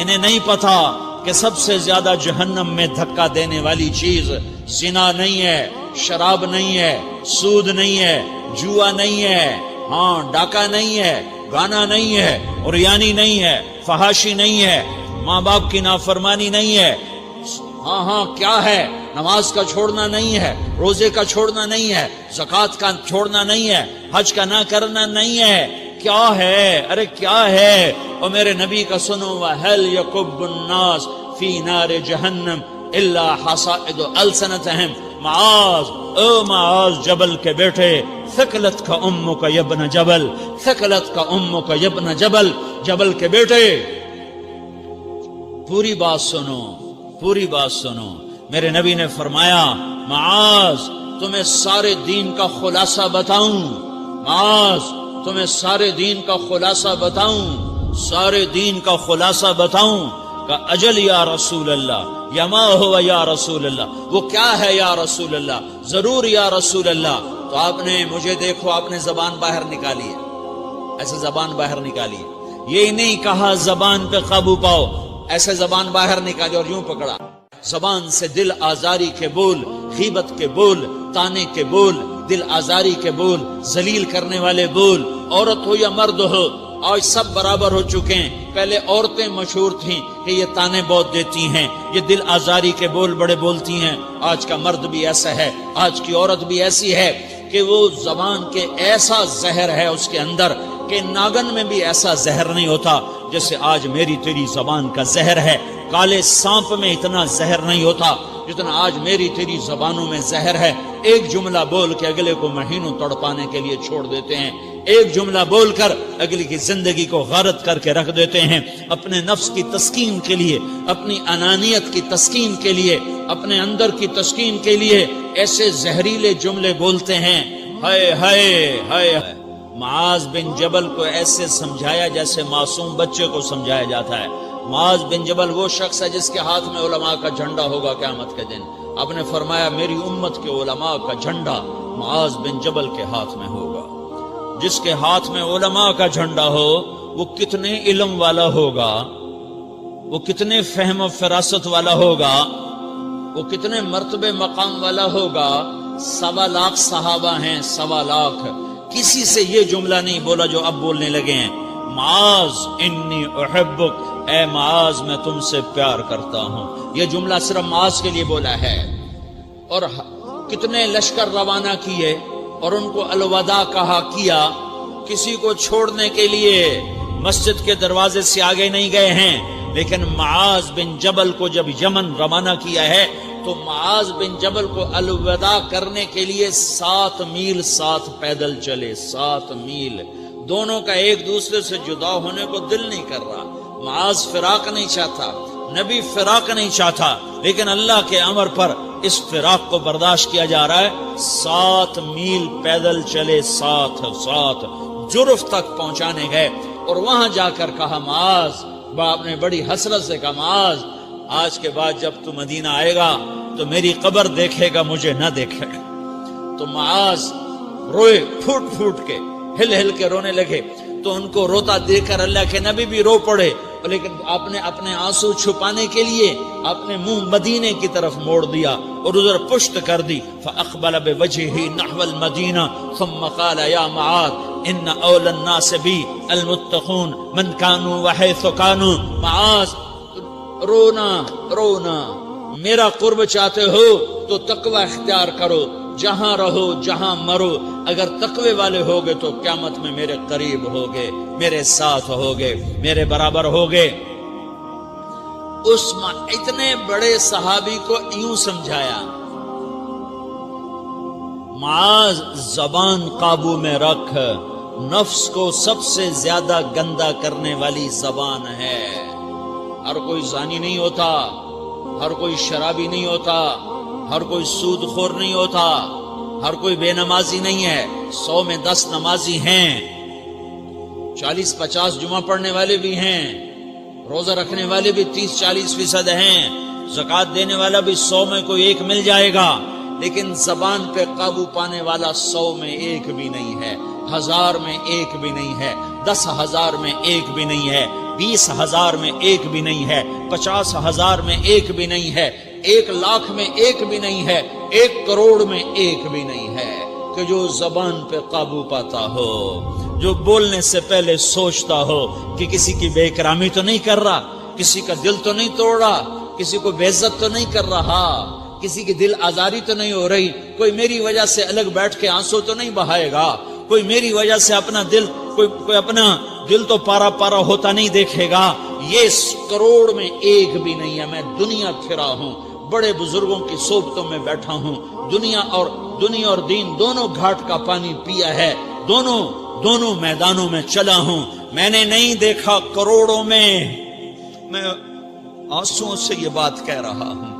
انہیں نہیں پتا کہ سب سے زیادہ جہنم میں دھکا دینے والی چیز زنا نہیں ہے، شراب نہیں ہے، سود نہیں ہے، جوا نہیں ہے، ہاں ڈاکہ نہیں ہے، گانا نہیں ہے، عریانی نہیں ہے، فحاشی نہیں ہے، ماں باپ کی نافرمانی نہیں ہے، ہاں کیا ہے، نماز کا چھوڑنا نہیں ہے، روزے کا چھوڑنا نہیں ہے، زکوٰۃ کا چھوڑنا نہیں ہے، حج کا نہ کرنا نہیں ہے، کیا ہے؟ ارے کیا ہے؟ اور میرے نبی کا سنو، وَهَلْ يَكُبُّ النَّاسِ فِي نَارِ جَهَنَّمَ إِلَّا حَصَائِدُ أَلْسِنَتِهِمْ معاذ، او معاذ جبل کے بیٹے، ثقلت کا امک یبن جبل، ثقلت کا امک یبن جبل، جبل کے بیٹے پوری بات سنو، پوری بات سنو۔ میرے نبی نے فرمایا، معاذ تمہیں سارے دین کا خلاصہ بتاؤں، معاذ تمہیں سارے دین کا خلاصہ بتاؤں، سارے دین کا خلاصہ بتاؤں؟ کہ اجل یا رسول اللہ، یا ما ہوا یا رسول اللہ، وہ کیا ہے یا رسول اللہ؟ ضرور یا رسول اللہ۔ تو آپ نے مجھے دیکھو، آپ نے زبان باہر نکالی ہے، ایسے زبان باہر نکالی ہے، یہ نہیں کہا زبان پہ قابو پاؤ، ایسے زبان باہر نکالی اور یوں پکڑا۔ زبان سے دل آزاری کے بول، غیبت کے بول، تانے کے بول، دل آزاری کے بول، ذلیل کرنے والے بول، عورت ہو یا مرد ہو، آج سب برابر ہو چکے ہیں۔ پہلے عورتیں مشہور تھیں کہ یہ تانے بہت دیتی ہیں، یہ دل آزاری کے بول بڑے بولتی ہیں۔ آج کا مرد بھی ایسا ہے، آج کی عورت بھی ایسی ہے کہ وہ زبان کے ایسا زہر ہے اس کے اندر کہ ناگن میں بھی ایسا زہر نہیں ہوتا جیسے آج میری تیری زبان کا زہر ہے۔ کالے سانپ میں اتنا زہر نہیں ہوتا جتنا آج میری تیری زبانوں میں زہر ہے۔ ایک جملہ بول کے اگلے کو مہینوں تڑپانے کے لیے چھوڑ دیتے ہیں، ایک جملہ بول کر اگلے کی زندگی کو غارت کر کے رکھ دیتے ہیں، اپنے نفس کی تسکین کے لیے، اپنی انانیت کی تسکین کے لیے، اپنے اندر کی تسکین کے لیے ایسے زہریلے جملے بولتے ہیں۔ ہائے ہائے ہائے۔ معاذ بن جبل کو ایسے سمجھایا جیسے معصوم بچے کو سمجھایا جاتا ہے۔ معاذ بن جبل وہ شخص ہے جس کے ہاتھ میں علماء کا جھنڈا ہوگا قیامت کے دن۔ آپ نے فرمایا میری امت کے علماء کا جھنڈا معاذ بن جبل کے ہاتھ میں ہوگا۔ جس کے ہاتھ میں علماء کا جھنڈا ہو وہ کتنے علم والا ہوگا، وہ کتنے فہم و فراست والا ہوگا، وہ کتنے مرتبے مقام والا ہوگا۔ 1.25 لاکھ صحابہ ہیں، 1.25 لاکھ، کسی سے یہ جملہ نہیں بولا جو اب بولنے لگے ہیں۔ معاذ انی احبک، اے معاذ میں تم سے پیار کرتا ہوں، یہ جملہ صرف معاذ کے لیے بولا ہے۔ اور کتنے لشکر روانہ کیے اور ان کو الوداع کیا، کسی کو چھوڑنے کے لیے مسجد کے دروازے سے آگے نہیں گئے ہیں، لیکن معاذ بن جبل کو جب یمن روانہ کیا ہے تو معاذ بن جبل کو الوداع کرنے کے لیے 7 میل ساتھ پیدل چلے، 7 میل۔ دونوں کا ایک دوسرے سے جدا ہونے کو دل نہیں کر رہا، معاذ فراق نہیں چاہتا، نبی فراق نہیں چاہتا، لیکن اللہ کے امر پر اس فراق کو برداشت کیا جا رہا ہے۔ 7 میل پیدل چلے، 7 جرف تک پہنچانے گئے اور وہاں جا کر کہا معاذ، باپ نے بڑی حسرت سے کہا معاذ آج کے بعد جب تو مدینہ آئے گا تو میری قبر دیکھے گا، مجھے نہ دیکھے گا۔ تو معاذ روئے، پھوٹ پھوٹ کے، ہل ہل کے رونے لگے۔ تو ان کو روتا دیکھ کر اللہ کے نبی بھی رو پڑے، لیکن آپ نے اپنے آنسو چھپانے کے لیے اپنے منہ مدینے کی طرف موڑ دیا اور ادھر پشت کر دی۔ فاقبل بوجهه نحو المدینہ ثم قال یا معاذ ان اول الناس بی المتقون من كانوا وحيث كانوا۔ معاذ رونا، میرا قرب چاہتے ہو تو تقوی اختیار کرو، جہاں رہو جہاں مرو، اگر تقوی والے ہوگے تو قیامت میں میرے قریب ہوگے، میرے ساتھ ہوگے، میرے برابر ہوگے۔ اس اتنے بڑے صحابی کو یوں سمجھایا، معاذ زبان قابو میں رکھ، نفس کو سب سے زیادہ گندا کرنے والی زبان ہے۔ ہر کوئی زانی نہیں ہوتا، ہر کوئی شرابی نہیں ہوتا، ہر کوئی سود خور نہیں ہوتا، ہر کوئی بے نمازی نہیں ہے۔ 100 میں 10 نمازی ہیں، 40-50 جمعہ پڑھنے والے بھی ہیں، روزہ رکھنے والے بھی 30-40% ہیں، زکوٰۃ دینے والا بھی 100 میں کوئی ایک مل جائے گا، لیکن زبان پہ قابو پانے والا 100 میں ایک بھی نہیں ہے، 1000 میں ایک بھی نہیں ہے، 10,000 میں ایک بھی نہیں ہے۔ 20,000 میں ایک بھی نہیں ہے، 50,000 میں ایک بھی نہیں ہے، 1,00,000 میں ایک بھی نہیں ہے، 1 کروڑ میں ایک بھی نہیں ہے کہ جو زبان پہ قابو پاتا ہو، جو بولنے سے پہلے سوچتا ہو کہ کسی کی بے اکرامی تو نہیں کر رہا، کسی کا دل تو نہیں توڑ رہا، کسی کو بے عزت تو نہیں کر رہا، کسی کی دل آزاری تو نہیں ہو رہی، کوئی میری وجہ سے الگ بیٹھ کے آنسو تو نہیں بہائے گا، کوئی میری وجہ سے اپنا دل کوئی اپنا دل تو پارا پارا ہوتا نہیں دیکھے گا۔ یہ 1 کروڑ میں ایک بھی نہیں ہے۔ میں دنیا پھرا ہوں، بڑے بزرگوں کی صحبتوں میں بیٹھا ہوں، دنیا اور دین دونوں گھاٹ کا پانی پیا ہے، دونوں میدانوں میں چلا ہوں، میں نے نہیں دیکھا کروڑوں میں۔ میں آنسوؤں سے یہ بات کہہ رہا ہوں